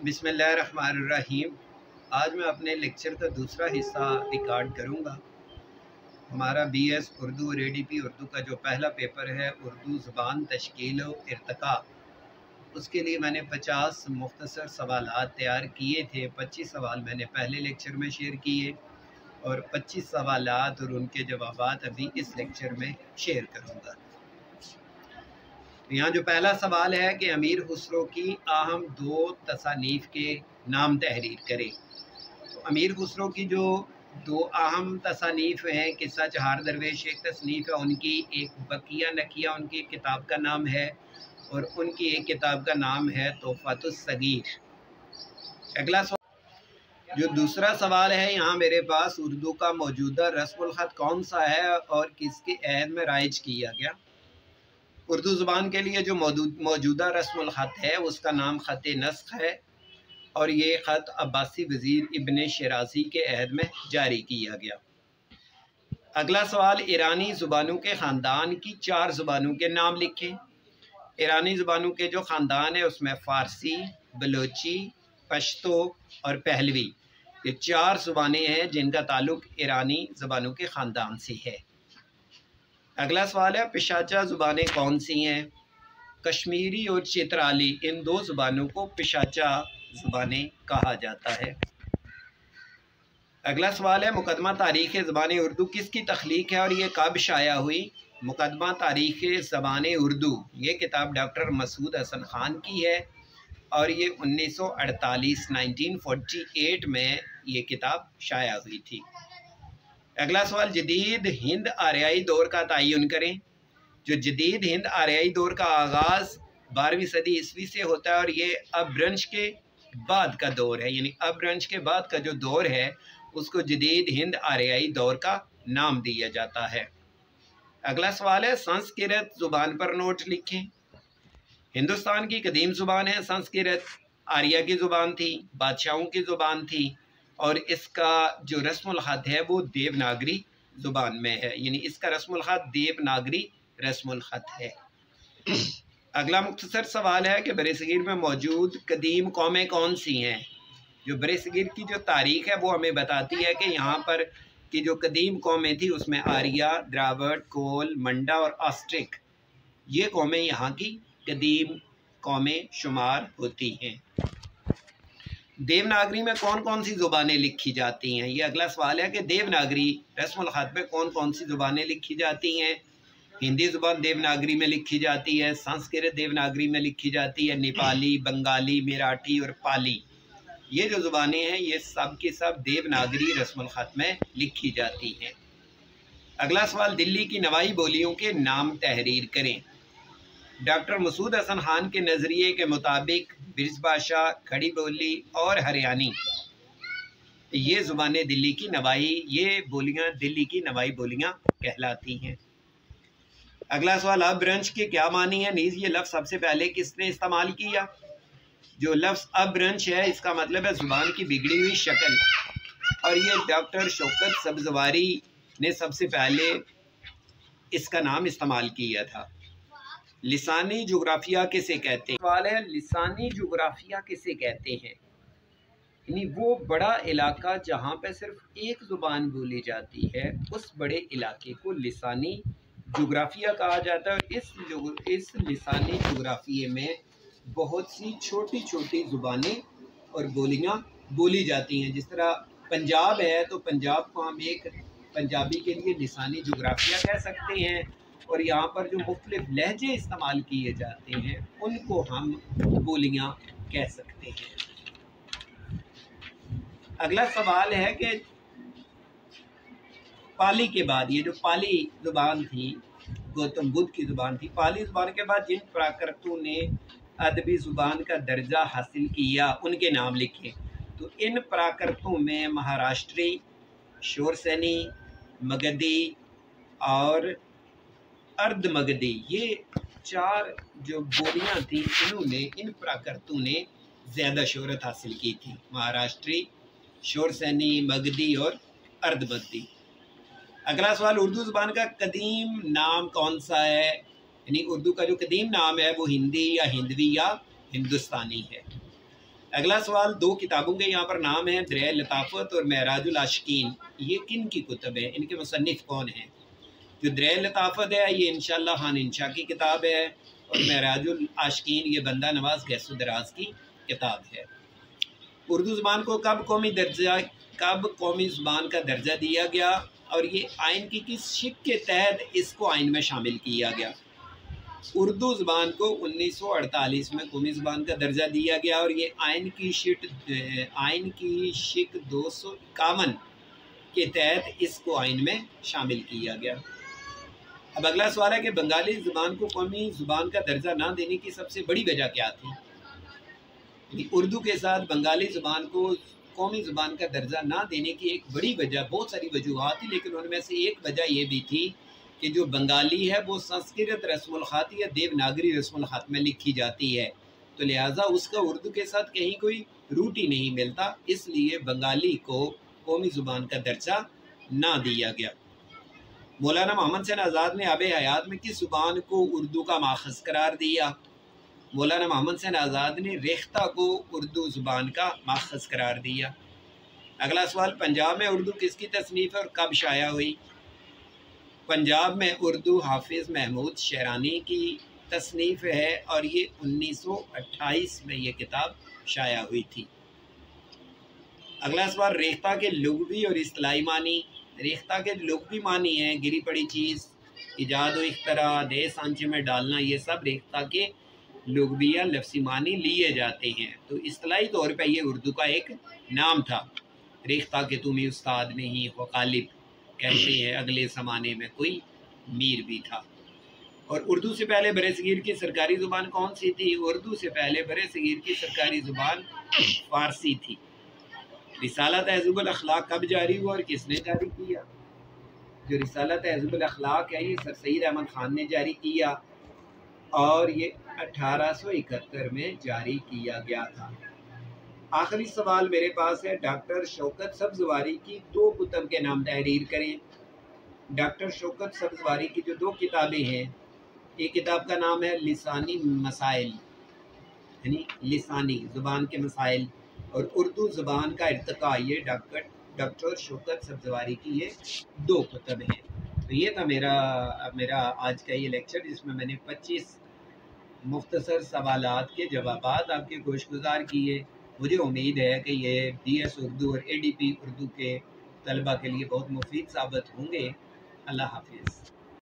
बिस्मिल्लाहिर्रहमानिर्रहीम। आज मैं अपने लेक्चर का दूसरा हिस्सा रिकॉर्ड करूँगा। हमारा BS उर्दू और ADP उर्दू का जो पहला पेपर है उर्दू ज़बान तश्कील व इर्तिक़ा, उसके लिए मैंने 50 मुख्तसर सवालात तैयार किए थे। 25 सवाल मैंने पहले लेक्चर में शेयर किए और 25 सवालात और उनके जवाबात अभी इस लेक्चर में शेयर करूँगा। यहाँ जो पहला सवाल है कि अमीर खुसरो की अहम 2 तसानीफ़ के नाम तहरीर करें। तो अमीर खुसरो की जो 2 अहम तसानीफ़ हैं, किस्सा चहार दरवेश एक तसनीफ़ है, उनकी एक बकिया नकिया उनकी एक किताब का नाम है और उनकी एक किताब का नाम है तोहफ़तुस सगीर। अगला सवाल, जो दूसरा सवाल है यहाँ मेरे पास, उर्दू का मौजूदा रस्मुल ख़त कौन सा है और किसके अहद में राइज किया गया। उर्दू ज़ुबान के लिए जो मौजूदा रस्मुल ख़त है उसका नाम ख़त नस्ख़ है और ये ख़त अब्बासी वज़ीर इब्न शिराज़ी के अहद में जारी किया गया। अगला सवाल, ईरानी ज़ुबानों के ख़ानदान की 4 ज़ुबानों के नाम लिखें। ईरानी ज़ुबानों के जो ख़ानदान है उसमें फ़ारसी, बलोची, पश्तो और पहलवी, ये 4 ज़ुबानें हैं जिनका ताल्लुक़ ईरानी ज़ुबानों के ख़ानदान से है। अगला सवाल है, पिशाचा ज़ुबानें कौन सी हैं। कश्मीरी और चित्राली, इन 2 ज़ुबानों को पिशाचा ज़ुबानें कहा जाता है। अगला सवाल है, मुकदमा तारीख़ ज़बान उर्दू किसकी तख्लीक है और ये कब शाया हुई। मुकदमा तारीख़ ज़बान उर्दू, ये किताब डॉक्टर मसूद हसन ख़ान की है और ये 1948 में ये किताब शाया हुई थी। अगला सवाल, जदीद हिंद आर्याई दौर का तयन करें। जो जदीद हिंद आर्याई दौर का आगाज़ 12वीं सदी ईस्वी से होता है और ये अब्रंश के बाद का दौर है, यानी अब्रंश के बाद का जो दौर है उसको जदीद हिंद आर्याई दौर का नाम दिया जाता है। अगला सवाल है, संस्कृत ज़ुबान पर नोट लिखें। हिंदुस्तान की कदीम ज़ुबान है संस्कृत, आर्या की ज़ुबान थी, बादशाहों की ज़ुबान थी और इसका जो रस्मुल ख़त है वो देवनागरी ज़ुबान में है, यानी इसका रस्मुल ख़त देवनागरी रस्मुल ख़त है। अगला मुख्तसर सवाल है कि बरेसगीर में मौजूद कदीम कौमें कौन सी हैं। जो बरेसगीर की जो तारीख़ है वो हमें बताती है कि यहाँ पर की जो कदीम कौमें थी उसमें आर्या, द्राविड़, कोल, मंडा और ऑस्ट्रिक, ये कौमें यहाँ की कदीम कौमें शुमार होती हैं। देवनागरी में कौन कौन सी ज़ुबानें लिखी जाती हैं। ये अगला सवाल है कि देवनागरी रस्मुल ख़त में कौन कौन सी ज़ुबानें लिखी जाती हैं। हिंदी ज़ुबान देवनागरी में लिखी जाती है, संस्कृत देवनागरी में लिखी जाती है, नेपाली, बंगाली, मराठी और पाली, ये जो ज़ुबानें हैं ये सब की सब देवनागरी रस्मुल ख़त में लिखी जाती हैं। अगला सवाल, दिल्ली की नवाई बोलियों के नाम तहरीर करें। डॉक्टर मसूद हसन ख़ान के नज़रिए के मुताबिक ब्रिजभाषा, खड़ी बोली और हरियाणी, ये ज़ुबानें दिल्ली की नवाई, ये बोलियां दिल्ली की नवाई बोलियां कहलाती हैं। अगला सवाल, अब्रंश के क्या मानी है। नीज़ ये लफ्ज़ सबसे पहले किसने इस्तेमाल किया। जो लफ्ज़ अब्रंश है इसका मतलब है ज़ुबान की बिगड़ी हुई शक्ल और ये डॉक्टर शौकत सब्ज़वारी ने सबसे पहले इसका नाम इस्तेमाल किया था। लिसानी जोग्राफिया किसे कहते हैं। सवाल है, लिसानी जोग्राफिया किसे कहते हैं। यानी वो बड़ा इलाका जहाँ पे सिर्फ एक ज़ुबान बोली जाती है उस बड़े इलाके को लिसानी जोग्राफिया कहा जाता है और इस लिसानी जोग्राफिये में बहुत सी छोटी छोटी ज़ुबानें और बोलियाँ बोली जाती हैं। जिस तरह पंजाब है तो पंजाब को हम एक पंजाबी के लिए लिसानी जोग्राफिया कह सकते हैं और यहाँ पर जो मुख्तलिफ लहजे इस्तेमाल किए जाते हैं उनको हम बोलियाँ कह सकते हैं। अगला सवाल है कि पाली के बाद, ये जो पाली ज़ुबान थी गौतम बुद्ध की ज़ुबान थी, पाली ज़ुबान के बाद जिन प्राकृतों ने अदबी ज़ुबान का दर्जा हासिल किया उनके नाम लिखे। तो इन प्राकृतों में महाराष्ट्री, शोरसेनी, मगधी और अर्धमगधी, ये 4 जो बोलियां थी इन्होंने, इन प्राकृतों ने ज़्यादा शोहरत हासिल की थी। महाराष्ट्री, शोरसेनी, मगधी और अर्धमगधी। अगला सवाल, उर्दू ज़ुबान का कदीम नाम कौन सा है। यानी उर्दू का जो कदीम नाम है वो हिंदी या हिंदवी या हिंदुस्तानी है। अगला सवाल, दो किताबों के यहाँ पर नाम है, दरिया लताफ़त और महराजुल आशिकीन। ये किन की कुतुब है, इनके मुसन्निफ कौन हैं? जो दरिया लताफ़त है ये इंशाअल्लाह खान इंशा की किताब है, और महराजुल आशिकीन ये बंदा नवाज गैसो दराज की किताब है। उर्दू ज़ुबान को कब कौमी ज़ुबान का दर्जा दिया गया, और ये आइन की किस शिक के तहत इसको आइन में शामिल किया गया? उर्दू ज़ुबान को 1948 में कौमी ज़ुबान का दर्जा दिया गया, और ये आइन की शिक 251 के तहत इसको आइन में शामिल किया गया। अब अगला सवाल है कि बंगाली ज़ुबान को कौमी ज़ुबान का दर्जा ना देने की सबसे बड़ी वजह क्या थी? उर्दू के साथ बंगाली ज़ुबान को कौमी ज़ुबान का दर्जा ना देने की एक बड़ी वजह, बहुत सारी वजूहात थी, लेकिन उनमें से एक वजह ये भी थी कि जो बंगाली है वो संस्कृत रस्मुल ख़त या देवनागरी रस्मुल ख़त में लिखी जाती है, तो लिहाजा उसका उर्दू के साथ कहीं कोई रूट ही नहीं मिलता, इसलिए बंगाली को कौमी ज़ुबान का दर्जा ना दिया गया। मौलाना मोहम्मद हुसैन आज़ाद ने आबे हयात में किस ज़ुबान को उर्दू का माखज़ करार दिया? मौलाना मोहम्मद हुसैन आज़ाद ने रेख्ता को उर्दू ज़ुबान का माखज़ करार दिया। अगला सवाल, पंजाब में उर्दू किसकी तसनीफ़ और कब शाया हुई? पंजाब में उर्दू हाफिज़ महमूद शहरानी की तसनीफ़ है, और ये 1928 में ये किताब शाया हुई थी। अगला सवाल, रेख्ता के लुग़वी और इस्तिलाही मानी। रेख्ता के लुग़वी मानी हैं गिरी पड़ी चीज़, इजाद व इख्तरा, दे सांचे में डालना, ये सब रेख्ता के लुग़वी या लफ्ज़ी मानी लिए जाते हैं। तो इस्तिलाही तौर पर ये उर्दू का एक नाम था। रेख्ता के तुम्हें उस्ताद नहीं हो गालिब, कहते हैं अगले ज़माने में कोई मीर भी था। और उर्दू से पहले बरसगीर की सरकारी ज़ुबान कौन सी थी? उर्दू से पहले बरसगीर की सरकारी ज़ुबान फ़ारसी थी। रिसाला तहज़ीबुल अखलाक कब जारी हुआ और किसने जारी किया? जो रिसाला तहज़ीबुल अखलाक है ये सर सईद अहमद ख़ान ने जारी किया, और ये 1871 में जारी किया गया था। आखिरी सवाल मेरे पास है, डॉक्टर शौकत सब्ज़वारी की दो कुतुब के नाम तहरीर करें। डॉक्टर शौकत सब्ज़वारी की जो दो किताबें हैं, एक किताब का नाम है लिसानी मसाइल, यानी लिसानी ज़ुबान के मसाइल, और उर्दू ज़ुबान का इर्तिक़ा, ये डॉक्टर शौकत सब्ज़वारी की ये दो कुतुब हैं। तो ये था मेरा आज का ये लेक्चर, जिसमें मैंने 25 मुख्तसर सवालात के जवाबात आपके गोशगुजार किए। मुझे उम्मीद है कि ये DS उर्दू और ADP उर्दू के तलबा के लिए बहुत मुफीद साबित होंगे। अल्लाह हाफिज़।